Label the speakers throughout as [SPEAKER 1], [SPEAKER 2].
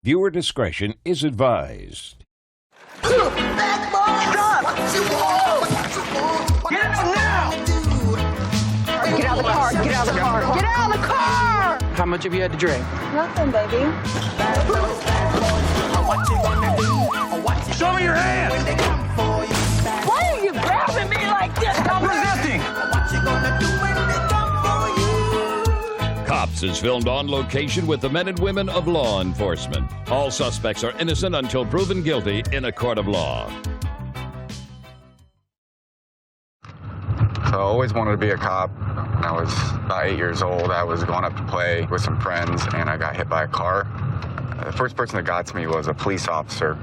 [SPEAKER 1] Viewer discretion is advised.
[SPEAKER 2] Stop! Get out now!
[SPEAKER 3] Get out of the car! Get out of the car! Get out of the car!
[SPEAKER 4] How much have you had to drink?
[SPEAKER 3] Nothing, baby.
[SPEAKER 2] Show me your hands!
[SPEAKER 3] Why are you grabbing me like this?
[SPEAKER 2] Stop resisting!
[SPEAKER 1] Cops is filmed on location with the men and women of law enforcement. All suspects are innocent until proven guilty in a court of law.
[SPEAKER 5] So I always wanted to be a cop. When I was about 8 years old, I was going up to play with some friends, and I got hit by a car. The first person that got to me was a police officer.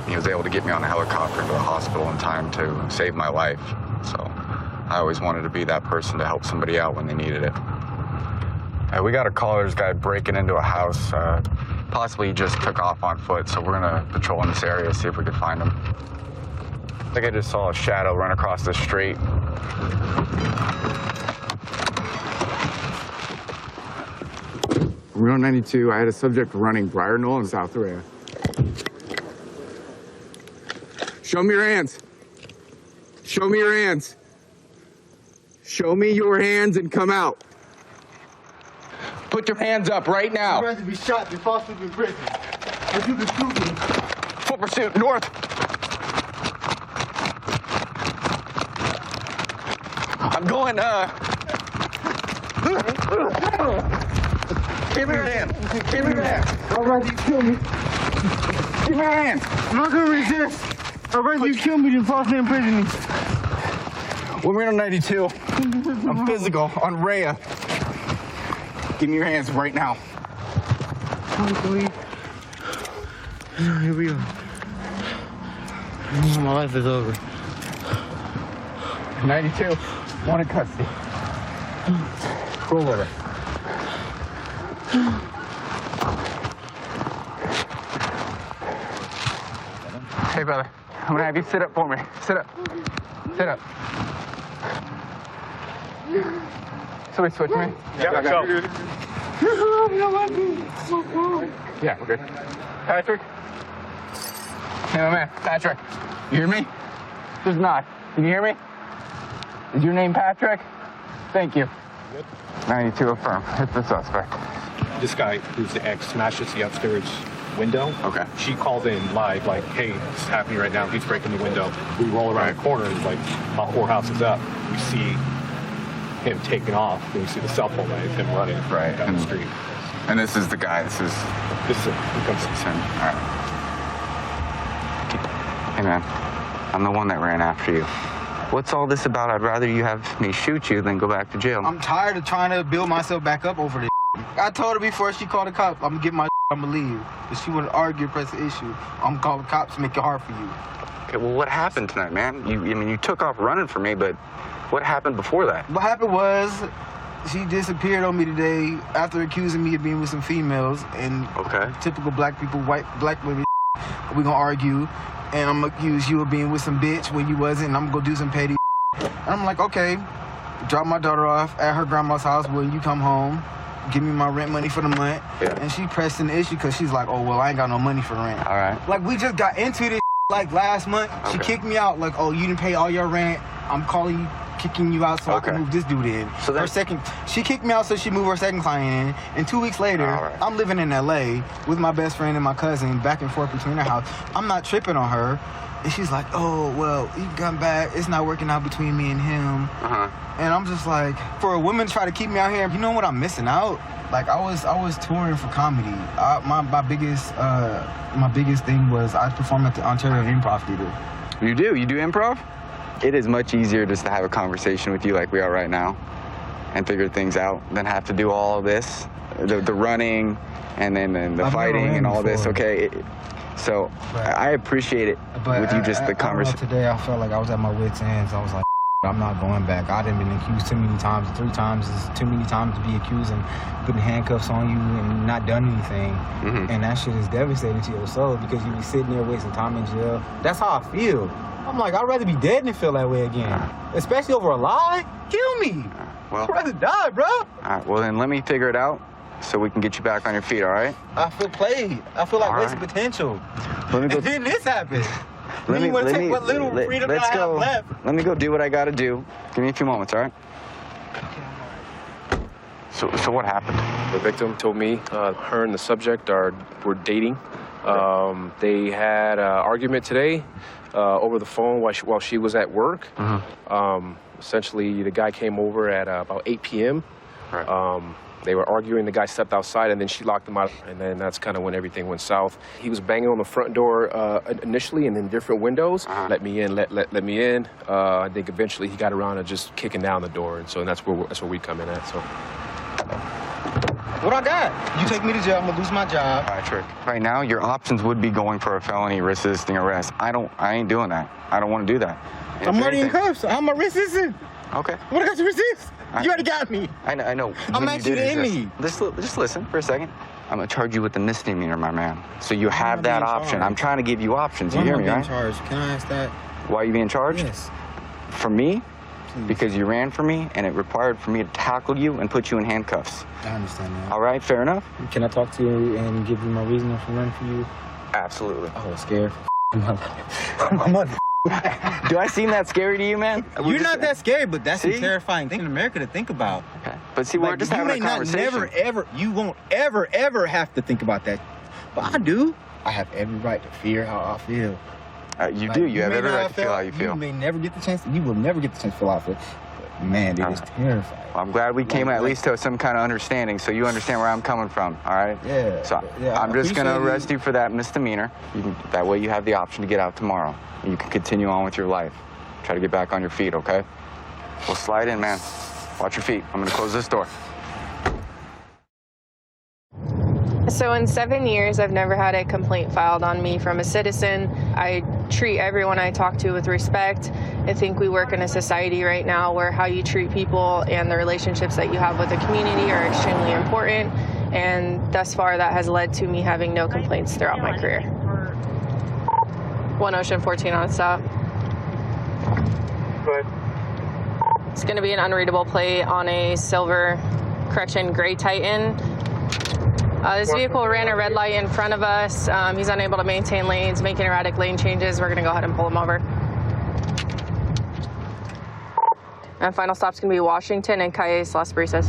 [SPEAKER 5] He was able to get me on a helicopter to the hospital in time to save my life. So I always wanted to be that person to help somebody out when they needed it. We got a call, there's a guy breaking into a house. Possibly he just took off on foot, so we're gonna patrol in this area, see if we can find him. I think I just saw a shadow run across the street. Route 92, I had a subject running Briar Knoll in South Araya. Show me your hands. Show me your hands. Show me your hands and come out. Put your hands up right now.
[SPEAKER 6] I'd rather be shot than fall asleep in prison. If you can shoot me.
[SPEAKER 5] Full pursuit, north. I'm going, Give me your hand. Give me your hand.
[SPEAKER 6] I'd rather you kill me.
[SPEAKER 5] Give me your hand.
[SPEAKER 6] I'm not gonna resist. I'd rather you kill me than fall asleep in prison.
[SPEAKER 5] We're on 92. I'm physical on Rhea. Give me your hands right now.
[SPEAKER 6] Here we go. My life is over.
[SPEAKER 5] 92. One in custody. Roll over. Hey, brother. I'm gonna have you sit up for me. Sit up. Sit up. Somebody switch me.
[SPEAKER 2] Yeah, go.
[SPEAKER 5] Yeah, we're good. Patrick? Hey, my man. Patrick. You hear me? There's not. Can you hear me? Is your name Patrick? Thank you.
[SPEAKER 7] Good.
[SPEAKER 5] 92 affirm. Hit the suspect.
[SPEAKER 7] This guy, who's the ex, smashes the upstairs window.
[SPEAKER 5] Okay.
[SPEAKER 7] She called in live, like, hey, this is happening right now. He's breaking the window. We roll around the corner, and like, about 4 houses up, we see him taking off, and we see the cell phone light of him running down the street.
[SPEAKER 5] And this is the guy. This is
[SPEAKER 7] him.
[SPEAKER 5] All right. Hey, man. I'm the one that ran after you. What's all this about? I'd rather you have me shoot you than go back to jail.
[SPEAKER 6] I'm tired of trying to build myself back up over this. I told her before she called the cops, I'm gonna get my I'm gonna leave. If she wanna argue, press the issue, I'm gonna call the cops to make it hard for you.
[SPEAKER 5] Okay, well, what happened tonight, man? You took off running for me, but what happened before that?
[SPEAKER 6] What happened was, she disappeared on me today after accusing me of being with some females and typical black people, black women. We gonna argue, and I'm gonna accuse you of being with some bitch when you wasn't, and I'm gonna go do some petty. And I'm like, okay, drop my daughter off at her grandma's house when you come home. Give me my rent money for the month.
[SPEAKER 5] Yeah.
[SPEAKER 6] And she pressed an issue because she's like, oh, well, I ain't got no money for rent.
[SPEAKER 5] All right.
[SPEAKER 6] Like, we just got into this like last month. She kicked me out like, oh, you didn't pay all your rent. I'm calling you, kicking you out so I can move this dude in. So she kicked me out so she moved her second client in. And 2 weeks later, I'm living in LA with my best friend and my cousin back and forth between our house. I'm not tripping on her. And she's like, oh, well, you come back. It's not working out between me and him. And I'm just like, for a woman to try to keep me out here, you know what I'm missing out? Like, I was touring for comedy. My biggest thing was I performed at the Ontario Improv Theater.
[SPEAKER 5] You do? You do improv? It is much easier just to have a conversation with you like we are right now and figure things out than have to do all of this, the running and then the fighting and all this, okay? So I appreciate it with you, just the conversation.
[SPEAKER 6] Today I felt like I was at my wit's ends. I was like, I'm not going back. I done been accused too many times. 3 times is too many times to be accused and putting handcuffs on you and not done anything. And that shit is devastating to your soul because you be sitting there wasting time in jail. That's how I feel. I'm like, I'd rather be dead than feel that way again. Especially over a lie. Kill me.
[SPEAKER 5] Well,
[SPEAKER 6] I'd rather die, bro.
[SPEAKER 5] All right, well, then let me figure it out. so we can get you back on your feet, all right?
[SPEAKER 6] I feel played. I feel like
[SPEAKER 5] All right.
[SPEAKER 6] wasted potential.
[SPEAKER 5] Let me go.
[SPEAKER 6] And then this happened.
[SPEAKER 5] Let me,
[SPEAKER 6] want to take what little freedom
[SPEAKER 5] let's
[SPEAKER 6] I have
[SPEAKER 5] go.
[SPEAKER 6] left.
[SPEAKER 5] Let me go do what I got to do. Give me a few moments, all right? So what happened?
[SPEAKER 4] The victim told me her and the subject were dating. They had an argument today over the phone while she was at work. Essentially, the guy came over at about 8 p.m.
[SPEAKER 5] Right.
[SPEAKER 4] They were arguing. The guy stepped outside, and then she locked him out. And then that's kind of when everything went south. He was banging on the front door initially, and then different windows. Let me in, let me in. I think eventually he got around to just kicking down the door, and so that's where we come in at. So.
[SPEAKER 6] What I got? You take me to jail, I'm gonna lose my job.
[SPEAKER 5] All right, Trick. Right now, your options would be going for a felony resisting arrest. I ain't doing that. I don't want to do that. And
[SPEAKER 6] I'm
[SPEAKER 5] if
[SPEAKER 6] already in
[SPEAKER 5] anything-
[SPEAKER 6] cuffs. I'm a resistant.
[SPEAKER 5] Okay.
[SPEAKER 6] What I got to resist? You already got me.
[SPEAKER 5] I know.
[SPEAKER 6] I'm
[SPEAKER 5] When
[SPEAKER 6] actually
[SPEAKER 5] did
[SPEAKER 6] in
[SPEAKER 5] resist-
[SPEAKER 6] me.
[SPEAKER 5] Just listen for a second. I'm gonna charge you with a misdemeanor, my man. So you have that
[SPEAKER 6] being
[SPEAKER 5] option.
[SPEAKER 6] charged?
[SPEAKER 5] I'm trying to give you options. You
[SPEAKER 6] Why
[SPEAKER 5] hear
[SPEAKER 6] am I
[SPEAKER 5] me,
[SPEAKER 6] being
[SPEAKER 5] right?
[SPEAKER 6] charged? Can I ask that?
[SPEAKER 5] Why are you being charged?
[SPEAKER 6] Yes.
[SPEAKER 5] For me? Because you ran for me, and it required for me to tackle you and put you in handcuffs.
[SPEAKER 6] I understand that.
[SPEAKER 5] All right, fair enough?
[SPEAKER 6] Can I talk to you and give you my reasoning for running for you?
[SPEAKER 5] Absolutely.
[SPEAKER 6] I was scared. My mother.
[SPEAKER 5] Do I seem that scary to you, man?
[SPEAKER 6] You're not that scary, but that's
[SPEAKER 5] See?
[SPEAKER 6] a terrifying thing in America to think about.
[SPEAKER 5] Okay. But see, we're
[SPEAKER 6] Like,
[SPEAKER 5] just
[SPEAKER 6] you
[SPEAKER 5] having a
[SPEAKER 6] may not
[SPEAKER 5] conversation.
[SPEAKER 6] you won't ever have to think about that. But I do. I have every right to fear how I feel.
[SPEAKER 5] You
[SPEAKER 6] Like,
[SPEAKER 5] do. You have
[SPEAKER 6] may
[SPEAKER 5] every
[SPEAKER 6] not
[SPEAKER 5] right to feel how you feel.
[SPEAKER 6] You may never get the chance. You will never get the chance to feel how I feel. But man, it is terrifying.
[SPEAKER 5] Well, I'm glad we came at least to some kind of understanding, so you understand where I'm coming from, all right?
[SPEAKER 6] Yeah.
[SPEAKER 5] So
[SPEAKER 6] yeah,
[SPEAKER 5] I'm just going to
[SPEAKER 6] appreciate
[SPEAKER 5] arrest you for that misdemeanor. That way you have the option to get out tomorrow. And you can continue on with your life. Try to get back on your feet, okay? Well, slide in, man. Watch your feet. I'm going to close this door.
[SPEAKER 8] So in 7 years, I've never had a complaint filed on me from a citizen. I treat everyone I talk to with respect. I think we work in a society right now where how you treat people and the relationships that you have with the community are extremely important. And thus far, that has led to me having no complaints throughout my career. 1 Ocean 14 on stop.
[SPEAKER 9] Good.
[SPEAKER 8] It's going to be an unreadable plate on a silver, gray Titan. This vehicle ran a red light in front of us. He's unable to maintain lanes, making erratic lane changes. We're going to go ahead and pull him over. And final stop's going to be Washington and Calles, Las Brisas.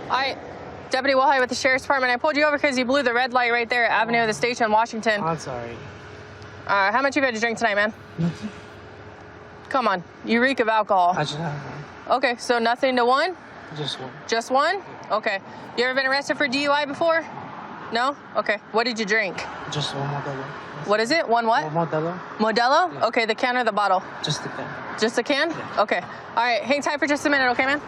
[SPEAKER 8] Hi, Deputy Wilhite with the Sheriff's Department. I pulled you over because you blew the red light right there at Avenue of the Station, Washington.
[SPEAKER 9] I'm sorry.
[SPEAKER 8] How much you had to drink tonight, man?
[SPEAKER 9] Nothing.
[SPEAKER 8] Come on, you reek of alcohol.
[SPEAKER 9] I just have one.
[SPEAKER 8] Okay, so nothing to one?
[SPEAKER 9] Just one.
[SPEAKER 8] Just one? Okay. You ever been arrested for DUI before? No? Okay. What did you drink?
[SPEAKER 9] Just one Modelo.
[SPEAKER 8] What is it? One what?
[SPEAKER 9] One Modelo.
[SPEAKER 8] Modelo?
[SPEAKER 9] Yeah.
[SPEAKER 8] Okay, the can or the bottle?
[SPEAKER 9] Just the can.
[SPEAKER 8] Just the can?
[SPEAKER 9] Yeah.
[SPEAKER 8] Okay. All right, hang tight for just a minute, okay, man?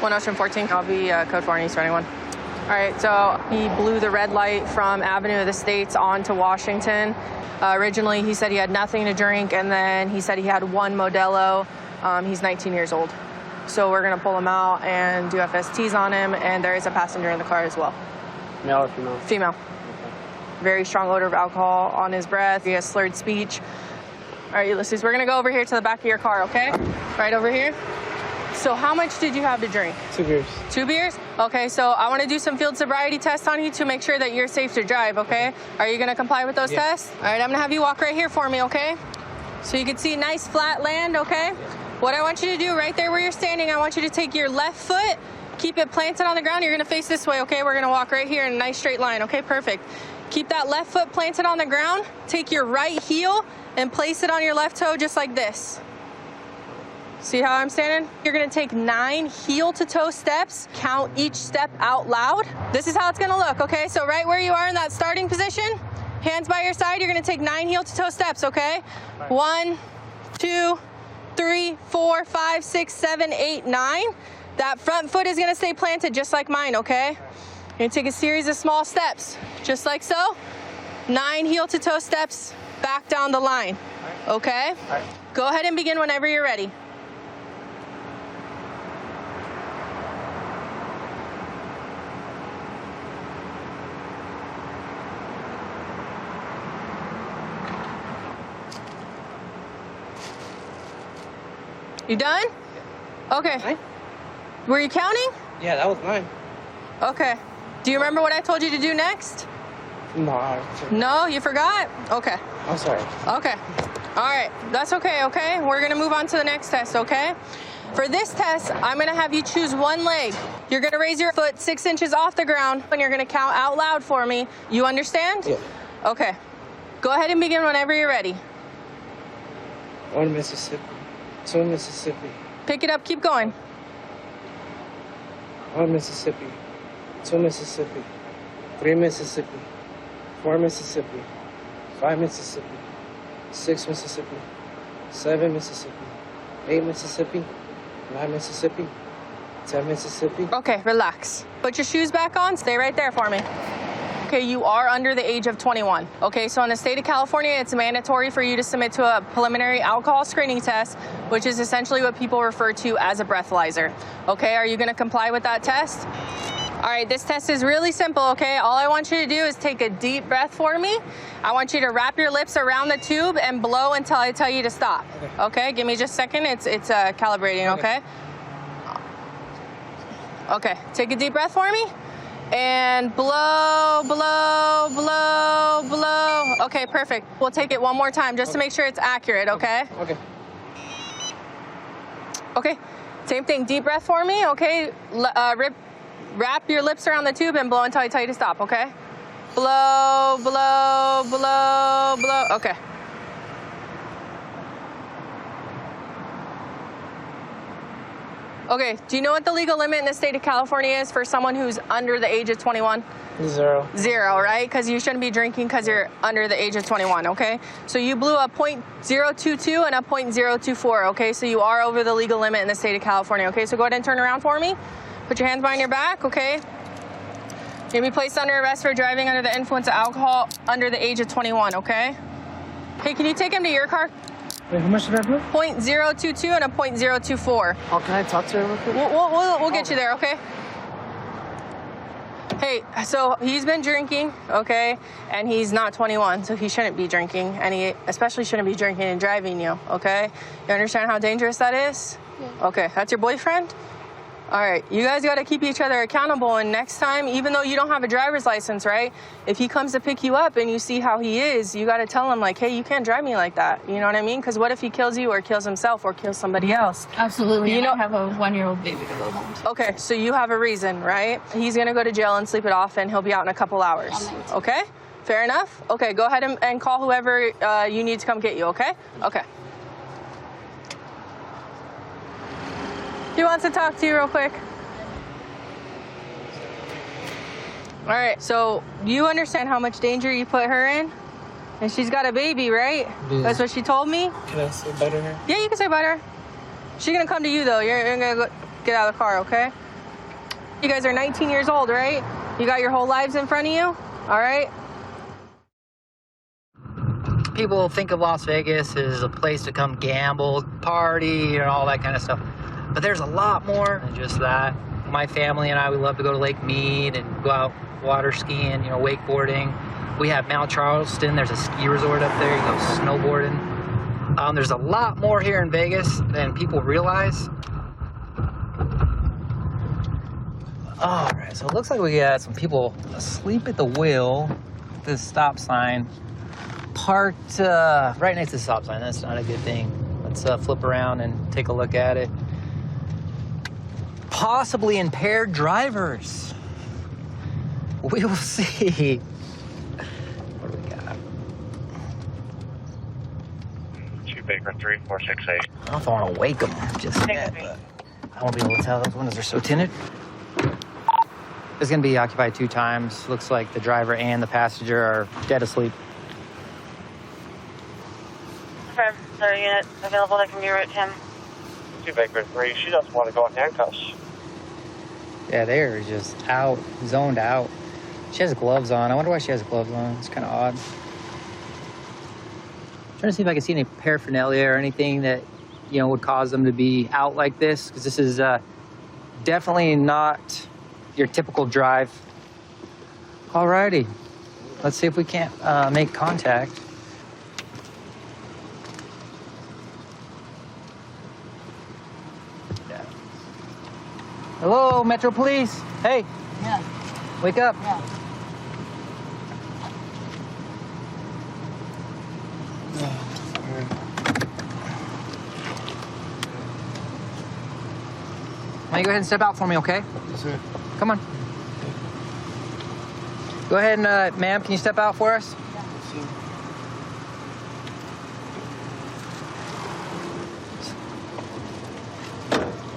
[SPEAKER 8] 1 Ocean 14, I'll be code 4 on East running 1. All right, so he blew the red light from Avenue of the States onto Washington. Originally, he said he had nothing to drink, and then he said he had one Modelo. He's 19 years old. So we're gonna pull him out and do FSTs on him, and there is a passenger in the car as well.
[SPEAKER 9] Male or female?
[SPEAKER 8] Female. Very strong odor of alcohol on his breath. He has slurred speech. All right, Ulysses, we're gonna go over here to the back of your car, okay? Right over here. So how much did you have to drink?
[SPEAKER 9] 2 beers.
[SPEAKER 8] 2 beers? Okay, so I want to do some field sobriety tests on you to make sure that you're safe to drive, okay? Are you going to comply with those tests? All right, I'm going to have you walk right here for me, okay? So you can see nice flat land, okay? What I want you to do right there where you're standing, I want you to take your left foot, keep it planted on the ground. You're going to face this way, okay? We're going to walk right here in a nice straight line, okay? Perfect. Keep that left foot planted on the ground. Take your right heel and place it on your left toe just like this. See how I'm standing? You're gonna take 9 heel-to-toe steps, count each step out loud. This is how it's gonna look, okay? So right where you are in that starting position, hands by your side, you're gonna take 9 heel-to-toe steps, okay? 1, 2, 3, 4, 5, 6, 7, 8, 9. That front foot is gonna stay planted just like mine, okay? You're gonna take a series of small steps, just like so. 9 heel-to-toe steps back down the line, okay? Go ahead and begin whenever you're ready. You done? Okay.
[SPEAKER 9] Mine?
[SPEAKER 8] Were you counting?
[SPEAKER 9] Yeah, that was mine.
[SPEAKER 8] Okay. Do you remember what I told you to do next?
[SPEAKER 9] No.
[SPEAKER 8] No, you forgot? Okay.
[SPEAKER 9] I'm sorry.
[SPEAKER 8] Okay. All right. That's okay, okay? We're going to move on to the next test, okay? For this test, I'm going to have you choose one leg. You're going to raise your foot 6 inches off the ground, and you're going to count out loud for me. You understand?
[SPEAKER 9] Yeah.
[SPEAKER 8] Okay. Go ahead and begin whenever you're ready.
[SPEAKER 9] 1 Mississippi. 2 Mississippi.
[SPEAKER 8] Pick it up. Keep going.
[SPEAKER 9] 1 Mississippi. 2 Mississippi. 3 Mississippi. 4 Mississippi. 5 Mississippi. 6 Mississippi. 7 Mississippi. 8 Mississippi. 9 Mississippi. 10 Mississippi.
[SPEAKER 8] Okay, relax. Put your shoes back on. Stay right there for me. Okay, you are under the age of 21. Okay, so in the state of California, it's mandatory for you to submit to a preliminary alcohol screening test, which is essentially what people refer to as a breathalyzer. Okay, are you going to comply with that test? All right, this test is really simple, okay? All I want you to do is take a deep breath for me. I want you to wrap your lips around the tube and blow until I tell you to stop. Okay, give me just a second. It's calibrating, okay? Okay, take a deep breath for me. And blow, blow, blow, blow. Okay, perfect. We'll take it one more time just to make sure it's accurate, okay?
[SPEAKER 9] Okay.
[SPEAKER 8] Okay, same thing. Deep breath for me, okay? Wrap your lips around the tube and blow until I tell you to stop, okay? Blow, blow, blow, blow. Okay. Okay, do you know what the legal limit in the state of California is for someone who's under the age of 21?
[SPEAKER 9] 0.
[SPEAKER 8] 0, right? Because you shouldn't be drinking because you're under the age of 21, okay? So you blew a .022 and a .024, okay? So you are over the legal limit in the state of California, okay? So go ahead and turn around for me. Put your hands behind your back, okay? You'll be placed under arrest for driving under the influence of alcohol under the age of 21, okay? Hey, can you take him to your car?
[SPEAKER 9] Wait, how much did I blow?
[SPEAKER 8] .022 and a .024.
[SPEAKER 9] Oh, can I talk to her real quick?
[SPEAKER 8] We'll get you there, okay? Hey, so he's been drinking, okay? And he's not 21, so he shouldn't be drinking. And he especially shouldn't be drinking and driving you, okay? You understand how dangerous that is? Yeah. Okay, that's your boyfriend? All right, you guys got to keep each other accountable. And next time, even though you don't have a driver's license, right? If he comes to pick you up and you see how he is, you got to tell him, like, hey, you can't drive me like that. You know what I mean? Because what if he kills you or kills himself or kills somebody else?
[SPEAKER 10] Absolutely.
[SPEAKER 8] You know,
[SPEAKER 10] I have a 1-year-old baby to go home to.
[SPEAKER 8] Okay, so you have a reason, right? He's going to go to jail and sleep it off, and he'll be out in a couple hours. Okay? Fair enough? Okay, go ahead and call whoever you need to come get you, okay? Okay. He wants to talk to you real quick. All right, so you understand how much danger you put her in? And she's got a baby, right?
[SPEAKER 9] Yeah.
[SPEAKER 8] That's what she told me?
[SPEAKER 9] Can I say bye to her?
[SPEAKER 8] Yeah, you can say bye to her. She's gonna come to you, though. You're gonna go get out of the car, okay? You guys are 19 years old, right? You got your whole lives in front of you, all right?
[SPEAKER 11] People think of Las Vegas as a place to come gamble, party, and all that kind of stuff. But there's a lot more than just that. My family and I, we love to go to Lake Mead and go out water skiing, you know, wakeboarding. We have Mount Charleston. There's a ski resort up there. You go snowboarding. There's a lot more here in Vegas than people realize. All right, so it looks like we got some people asleep at the wheel. This stop sign parked right next to the stop sign. That's not a good thing. Let's flip around and take a look at it. Possibly impaired drivers. We will see. What do we got?
[SPEAKER 12] 2 Baker 3468.
[SPEAKER 11] I don't know if I want to wake them just yet, but I won't be able to tell. Those windows are so tinted. It's going to be occupied 2 times. Looks like the driver and the passenger are dead asleep.
[SPEAKER 13] Confirm. 30 unit available that can be route 10.
[SPEAKER 12] 2 Baker 3. She doesn't want to go in handcuffs.
[SPEAKER 11] Yeah, they're just out, zoned out. She has gloves on. I wonder why she has gloves on. It's kind of odd. I'm trying to see if I can see any paraphernalia or anything that, you know, would cause them to be out like this, because this is definitely not your typical drive. Alrighty, let's see if we can't make contact. Hello, Metro Police. Hey.
[SPEAKER 3] Yeah.
[SPEAKER 11] Wake up.
[SPEAKER 3] Yeah.
[SPEAKER 11] Why don't you go ahead and step out for me, okay?
[SPEAKER 6] Yes, sir.
[SPEAKER 11] Come on. Go ahead and, ma'am, can you step out for us?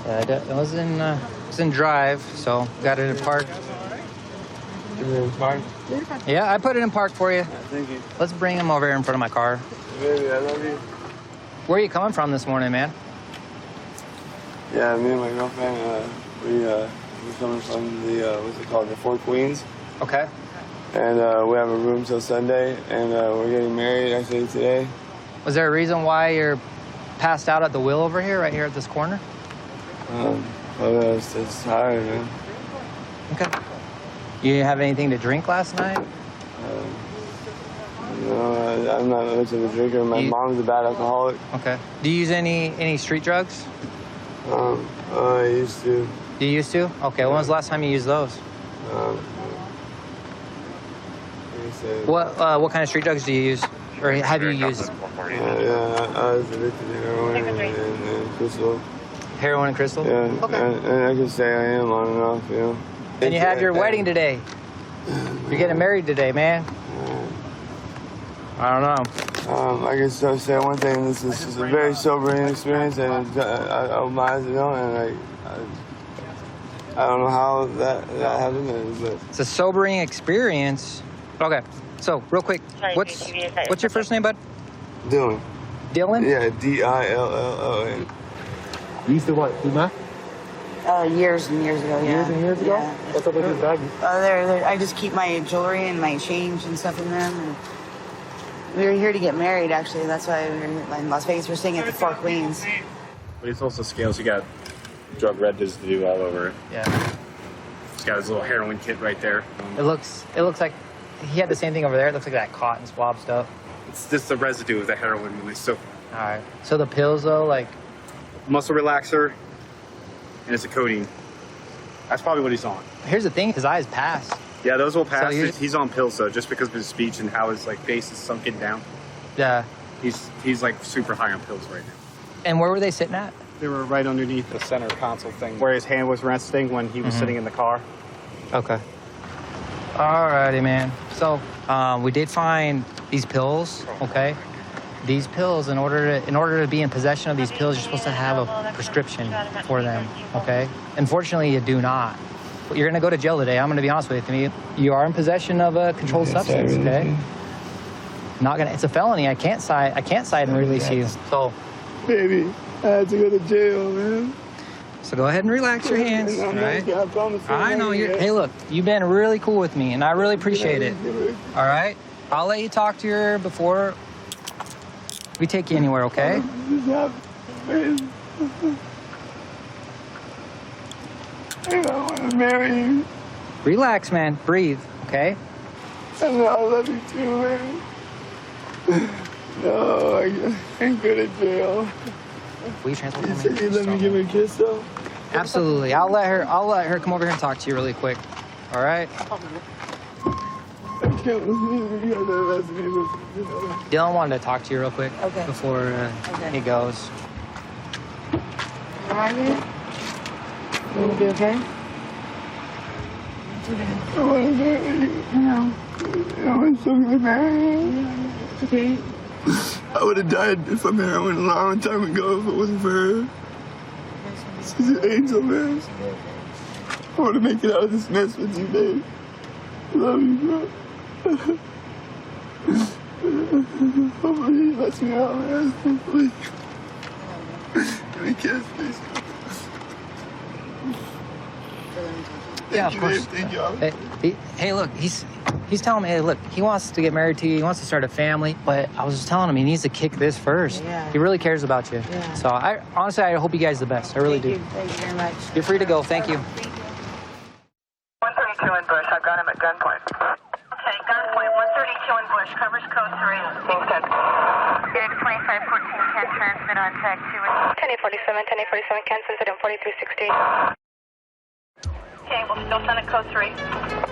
[SPEAKER 11] It was in drive, so got it in park. Yeah, I put it in park for you.
[SPEAKER 6] Thank you.
[SPEAKER 11] Let's bring him over here in front of my car.
[SPEAKER 6] Baby, I love you.
[SPEAKER 11] Where are you coming from this morning, man?
[SPEAKER 6] Yeah, me and my girlfriend, we're coming from the, what's it called, the Four Queens.
[SPEAKER 11] Okay.
[SPEAKER 6] And we have a room till Sunday, and we're getting married actually today.
[SPEAKER 11] Was there a reason why you're passed out at the wheel over here, right here at this corner?
[SPEAKER 6] I was just tired, man.
[SPEAKER 11] Okay. You didn't have anything to drink last night?
[SPEAKER 6] No, I'm not much of a drinker. My mom's a bad alcoholic.
[SPEAKER 11] Okay. Do you use any street drugs?
[SPEAKER 6] I used to.
[SPEAKER 11] You used to? Okay. When was the last time you used those? What kind of street drugs do you use, or have you used?
[SPEAKER 6] Yeah, I was addicted to heroin and crystal.
[SPEAKER 11] Heroin and crystal?
[SPEAKER 6] Yeah,
[SPEAKER 11] okay.
[SPEAKER 6] And I can say I am on and off, you know.
[SPEAKER 11] And you had your wedding today. You're getting married today, man. I don't know.
[SPEAKER 6] I can still say one thing. This is just a very sobering experience, and I opened my eyes, you know, and I don't know how that happened, but
[SPEAKER 11] it's a sobering experience. Okay, so real quick, what's your first name, bud?
[SPEAKER 6] Dylan.
[SPEAKER 11] Dylan?
[SPEAKER 6] Yeah, Dillon.
[SPEAKER 7] You used to what? Do math?
[SPEAKER 3] Years and years ago, yeah.
[SPEAKER 7] Years and years ago?
[SPEAKER 3] Yeah.
[SPEAKER 7] What's up with your bag?
[SPEAKER 3] I just keep my jewelry and my change and stuff in them. And we were here to get married, actually. That's why we were in Las Vegas. We're staying at the Four Queens.
[SPEAKER 7] But it's also scales. You got drug residue all over it.
[SPEAKER 11] Yeah.
[SPEAKER 7] He's got his little heroin kit right there.
[SPEAKER 11] It looks like he had the same thing over there. It looks like that cotton swab stuff.
[SPEAKER 7] It's just the residue of the heroin release. So,
[SPEAKER 11] all right. So the pills, though, like
[SPEAKER 7] muscle relaxer, and it's a codeine. That's probably what he's on.
[SPEAKER 11] Here's the thing: his eyes passed.
[SPEAKER 7] Yeah, those will pass.
[SPEAKER 11] So
[SPEAKER 7] he's on pills though, just because of his speech and how his face is sunken down.
[SPEAKER 11] Yeah.
[SPEAKER 7] He's like super high on pills right now.
[SPEAKER 11] And where were they sitting at?
[SPEAKER 7] They were right underneath the center console thing, where his hand was resting when he was sitting in the car.
[SPEAKER 11] Okay. Alrighty, man. So we did find these pills. Okay. These pills, in order to be in possession of these pills, you're supposed to have a prescription for them. Okay. Unfortunately, you do not. You're gonna go to jail today. I'm gonna be honest with you. You are in possession of a controlled substance. Okay. It's a felony. I can't cite and release you. So.
[SPEAKER 6] Baby, I had to go to jail, man.
[SPEAKER 11] So go ahead and relax your hands. All right.
[SPEAKER 6] I promise you.
[SPEAKER 11] I know you're. Hey, look, you've been really cool with me, and I really appreciate it. All right. I'll let you talk to her before we take you anywhere. Okay.
[SPEAKER 6] I want to marry you.
[SPEAKER 11] Relax, man. Breathe. Okay.
[SPEAKER 6] I know I love you too, man. No, I can't go to jail.
[SPEAKER 11] Will you transport me?
[SPEAKER 6] You said you'd let me give her a kiss, though?
[SPEAKER 11] Absolutely. I'll let her come over here and talk to you really quick. All right.
[SPEAKER 6] I can't believe you guys are arresting me.
[SPEAKER 11] Dylan wanted to talk to you real quick before he goes.
[SPEAKER 3] How are you? You gonna be okay?
[SPEAKER 6] I want to marry you.
[SPEAKER 3] No.
[SPEAKER 6] I want so to marry you.
[SPEAKER 3] It's okay.
[SPEAKER 6] I would have died from heroin a long time ago if it wasn't for her. She's an angel, man. I want to make it out of this mess with you, babe. I love you, bro. Hopefully he lets me out, man. Hopefully. Give me a kiss, please.
[SPEAKER 11] Yeah, of course.
[SPEAKER 6] Thank you.
[SPEAKER 11] Hey, look, he's telling me, hey, look, he wants to get married to you. He wants to start a family. But I was just telling him he needs to kick this first.
[SPEAKER 3] Yeah.
[SPEAKER 11] He really cares about you.
[SPEAKER 3] Yeah.
[SPEAKER 11] So honestly, I hope you guys the best. I really do.
[SPEAKER 3] Thank you very much.
[SPEAKER 11] You're free to go. Thank you.
[SPEAKER 13] 132 in Bush. I've got him at gunpoint. Okay, gunpoint. 132 in Bush. Covers code 3. Kingston. Big 2514 can transmit on tag 2. 1047, 1047 can send it on 4360. Okay, we'll still send it code 3.